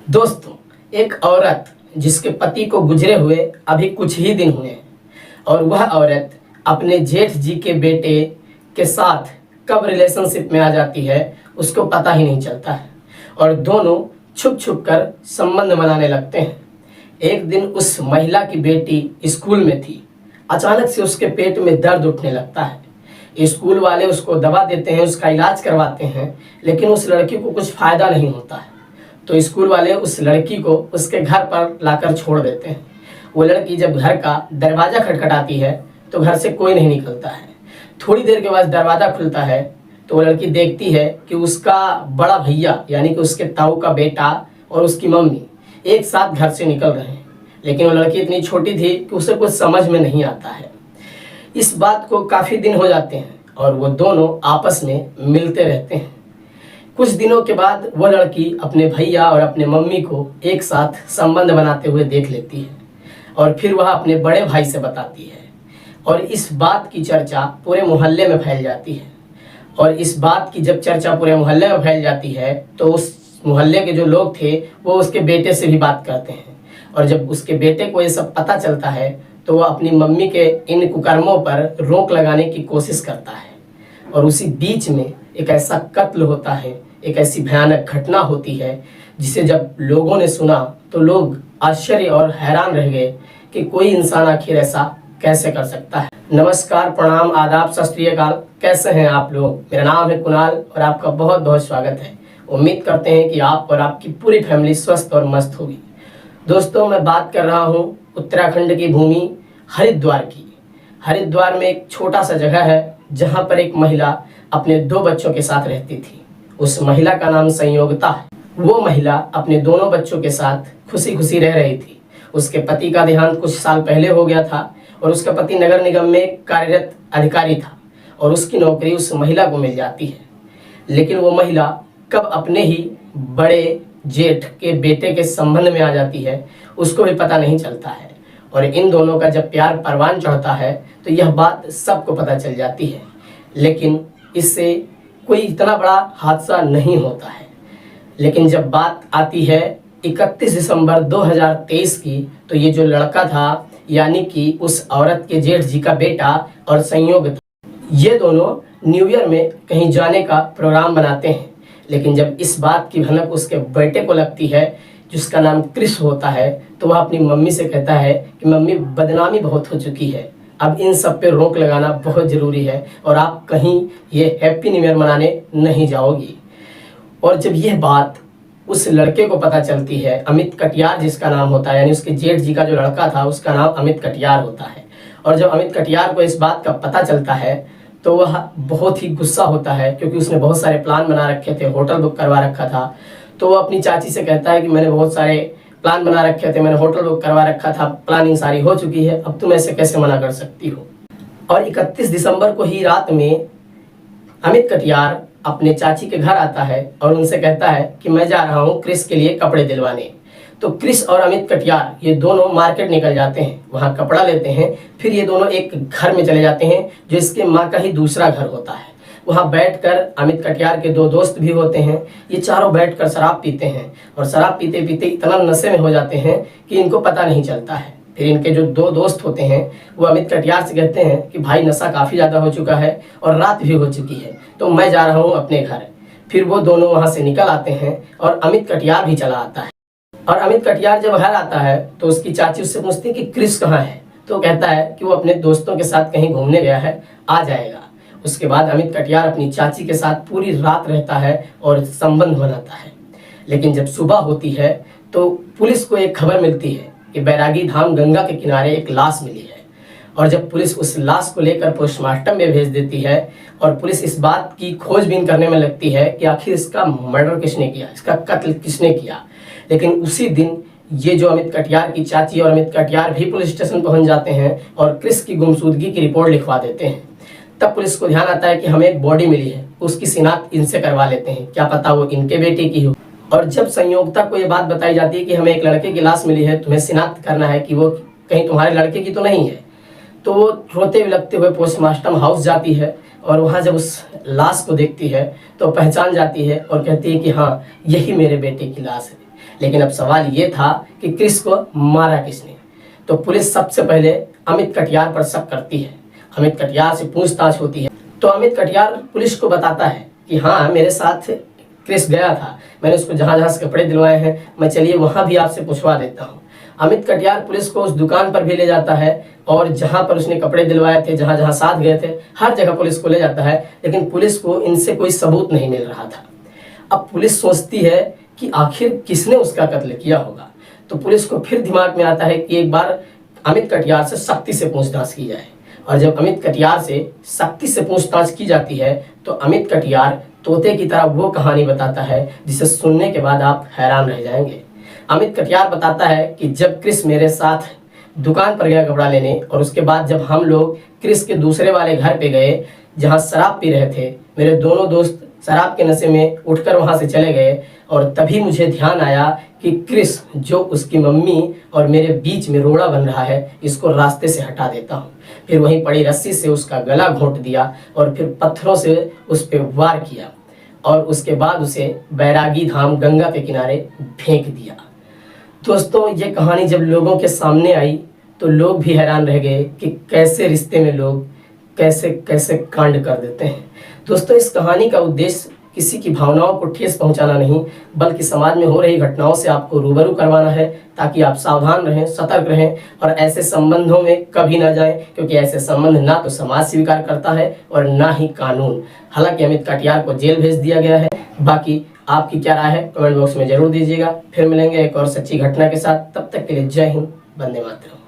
दोस्तों, एक औरत जिसके पति को गुजरे हुए अभी कुछ ही दिन हुए हैं और वह औरत अपने जेठ जी के बेटे के साथ कब रिलेशनशिप में आ जाती है उसको पता ही नहीं चलता है और दोनों छुप छुप कर संबंध बनाने लगते हैं। एक दिन उस महिला की बेटी स्कूल में थी। अचानक से उसके पेट में दर्द उठने लगता है। स्कूल वाले उसको दवा देते हैं, उसका इलाज करवाते हैं, लेकिन उस लड़की को कुछ फायदा नहीं होता है। तो स्कूल वाले उस लड़की को उसके घर पर लाकर छोड़ देते हैं। वो लड़की जब घर का दरवाज़ा खटखटाती है तो घर से कोई नहीं निकलता है। थोड़ी देर के बाद दरवाज़ा खुलता है तो वो लड़की देखती है कि उसका बड़ा भैया यानी कि उसके ताऊ का बेटा और उसकी मम्मी एक साथ घर से निकल रहे हैं। लेकिन वो लड़की इतनी छोटी थी कि उसे कुछ समझ में नहीं आता है। इस बात को काफ़ी दिन हो जाते हैं और वो दोनों आपस में मिलते रहते हैं। कुछ दिनों के बाद वो लड़की अपने भैया और अपने मम्मी को एक साथ संबंध बनाते हुए देख लेती है और फिर वह अपने बड़े भाई से बताती है और इस बात की चर्चा पूरे मोहल्ले में फैल जाती है। और इस बात की जब चर्चा पूरे मोहल्ले में फैल जाती है तो उस मोहल्ले के जो लोग थे वो उसके बेटे से भी बात करते हैं और जब उसके बेटे को ये सब पता चलता है तो वह अपनी मम्मी के इन कुकर्मों पर रोक लगाने की कोशिश करता है। और उसी बीच में एक ऐसा कत्ल होता है, एक ऐसी भयानक घटना होती है जिसे जब लोगों ने सुना तो लोग आश्चर्य और हैरान रह गए कि कोई इंसान आखिर ऐसा कैसे कर सकता है। नमस्कार, प्रणाम, आदाब, सत श्री अकाल। कैसे हैं आप लोग? मेरा नाम है कुणाल और आपका बहुत बहुत स्वागत है। उम्मीद करते हैं कि आप और आपकी पूरी फैमिली स्वस्थ और मस्त होगी। दोस्तों, मैं बात कर रहा हूँ उत्तराखंड की भूमि हरिद्वार की। हरिद्वार में एक छोटा सा जगह है जहाँ पर एक महिला अपने 2 बच्चों के साथ रहती थी। उस महिला का नाम संयोगता है। वो महिला अपने दोनों बच्चों के साथ खुशी खुशी रह रही थी। उसके पति का देहांत कुछ साल पहले हो गया था और उसका पति नगर निगम में कार्यरत अधिकारी था और उसकी नौकरी उस महिला को मिल जाती है। लेकिन वो महिला कब अपने ही बड़े जेठ के बेटे के संबंध में आ जाती है उसको भी पता नहीं चलता है। और इन दोनों का जब प्यार परवान चढ़ता है तो यह बात सबको पता चल जाती है, लेकिन इससे कोई इतना बड़ा हादसा नहीं होता है। लेकिन जब बात आती है 31 दिसंबर 2023 की, तो ये जो लड़का था यानी कि उस औरत के जेठ जी का बेटा और संयोग था, ये दोनों न्यू ईयर में कहीं जाने का प्रोग्राम बनाते हैं। लेकिन जब इस बात की भनक उसके बेटे को लगती है जिसका नाम क्रिस होता है तो वह अपनी मम्मी से कहता है कि मम्मी, बदनामी बहुत हो चुकी है, अब इन सब पे रोक लगाना बहुत ज़रूरी है और आप कहीं ये हैप्पी न्यू ईयर मनाने नहीं जाओगी। और जब यह बात उस लड़के को पता चलती है, अमित कटियार जिसका नाम होता है, यानी उसके जेठ जी का जो लड़का था उसका नाम अमित कटियार होता है। और जब अमित कटियार को इस बात का पता चलता है तो वह बहुत ही गुस्सा होता है क्योंकि उसने बहुत सारे प्लान बना रखे थे, होटल बुक करवा रखा था। तो वो अपनी चाची से कहता है कि मैंने बहुत सारे प्लान बना रखे थे, मैंने होटल बुक करवा रखा था, प्लानिंग सारी हो चुकी है, अब तुम ऐसे कैसे मना कर सकती हो। और 31 दिसंबर को ही रात में अमित कटियार अपने चाची के घर आता है और उनसे कहता है कि मैं जा रहा हूँ क्रिस के लिए कपड़े दिलवाने। तो क्रिस और अमित कटियार ये दोनों मार्केट निकल जाते हैं, वहाँ कपड़ा लेते हैं। फिर ये दोनों एक घर में चले जाते हैं जो इसके माँ का ही दूसरा घर होता है। वहाँ बैठकर अमित कटियार के 2 दोस्त भी होते हैं। ये चारों बैठकर शराब पीते हैं और शराब पीते पीते इतना नशे में हो जाते हैं कि इनको पता नहीं चलता है। फिर इनके जो 2 दोस्त होते हैं वो अमित कटियार से कहते हैं कि भाई, नशा काफ़ी ज़्यादा हो चुका है और रात भी हो चुकी है, तो मैं जा रहा हूँ अपने घर। फिर वो दोनों वहाँ से निकल आते हैं और अमित कटियार भी चला आता है। और अमित कटियार जब घर आता है तो उसकी चाची उससे पूछती है कि क्रिस कहाँ है। तो कहता है कि वो अपने दोस्तों के साथ कहीं घूमने गया है, आ जाएगा। उसके बाद अमित कटियार अपनी चाची के साथ पूरी रात रहता है और संबंध बनाता है। लेकिन जब सुबह होती है तो पुलिस को एक खबर मिलती है कि बैरागी धाम गंगा के किनारे एक लाश मिली है। और जब पुलिस उस लाश को लेकर पोस्टमार्टम में भेज देती है और पुलिस इस बात की खोजबीन करने में लगती है कि आखिर इसका मर्डर किसने किया, इसका कत्ल किसने किया। लेकिन उसी दिन ये जो अमित कटियार की चाची और अमित कटियार भी पुलिस स्टेशन पहुंच जाते हैं और क्रिस की गुमशुदगी की रिपोर्ट लिखवा देते हैं। तब पुलिस को ध्यान आता है कि हमें एक बॉडी मिली है, उसकी शिनाख्त इनसे करवा लेते हैं, क्या पता वो इनके बेटे की हो। और जब संयोगता को ये बात बताई जाती है कि हमें एक लड़के की लाश मिली है, तुम्हें शिनाख्त करना है कि वो कहीं तुम्हारे लड़के की तो नहीं है, तो वो रोते लगते हुए पोस्टमार्टम हाउस जाती है और वहाँ जब उस लाश को देखती है तो पहचान जाती है और कहती है कि हाँ, यही मेरे बेटे की लाश है। लेकिन अब सवाल ये था कि क्रिस को मारा किसने। तो पुलिस सबसे पहले अमित कटियार पर शक करती है। अमित कटियार से पूछताछ होती है तो अमित कटियार पुलिस को बताता है कि हाँ, मेरे साथ क्रिस गया था, मैंने उसको जहाँ जहाँ से कपड़े दिलवाए हैं, मैं चलिए वहाँ भी आपसे पूछवा देता हूँ। अमित कटियार पुलिस को उस दुकान पर भी ले जाता है और जहाँ पर उसने कपड़े दिलवाए थे, जहाँ जहाँ साथ गए थे, हर जगह पुलिस को ले जाता है, लेकिन पुलिस को इनसे कोई सबूत नहीं मिल रहा था। अब पुलिस सोचती है कि आखिर किसने उसका कत्ल किया होगा। तो पुलिस को फिर दिमाग में आता है कि एक बार अमित कटियार से सख्ती से पूछताछ की जाए। और जब अमित कटियार से सख्ती से पूछताछ की जाती है तो अमित कटियार तोते की तरह वो कहानी बताता है जिसे सुनने के बाद आप हैरान रह जाएंगे। अमित कटियार बताता है कि जब क्रिस मेरे साथ दुकान पर गया कपड़ा लेने, और उसके बाद जब हम लोग क्रिस के दूसरे वाले घर पे गए जहाँ शराब पी रहे थे, मेरे दोनों दोस्त शराब के नशे में उठकर वहाँ से चले गए, और तभी मुझे ध्यान आया कि क्रिस जो उसकी मम्मी और मेरे बीच में रोड़ा बन रहा है, इसको रास्ते से हटा देता हूँ। फिर वहीं पड़ी रस्सी से उसका गला घोंट दिया और फिर पत्थरों से उस पर वार किया और उसके बाद उसे बैरागी धाम गंगा के किनारे फेंक दिया। दोस्तों, ये कहानी जब लोगों के सामने आई तो लोग भी हैरान रह गए कि कैसे रिश्ते में लोग कैसे कैसे कांड कर देते हैं। दोस्तों, इस कहानी का उद्देश्य किसी की भावनाओं को ठेस पहुंचाना नहीं, बल्कि समाज में हो रही घटनाओं से आपको रूबरू करवाना है, ताकि आप सावधान रहें, सतर्क रहें और ऐसे संबंधों में कभी ना जाएं, क्योंकि ऐसे संबंध ना तो समाज स्वीकार करता है और ना ही कानून। हालांकि अमित कटियार को जेल भेज दिया गया है। बाकी आपकी क्या राय है कमेंट बॉक्स में जरूर दीजिएगा। फिर मिलेंगे एक और सच्ची घटना के साथ। तब तक के लिए जय हिंद, वंदे मातरम।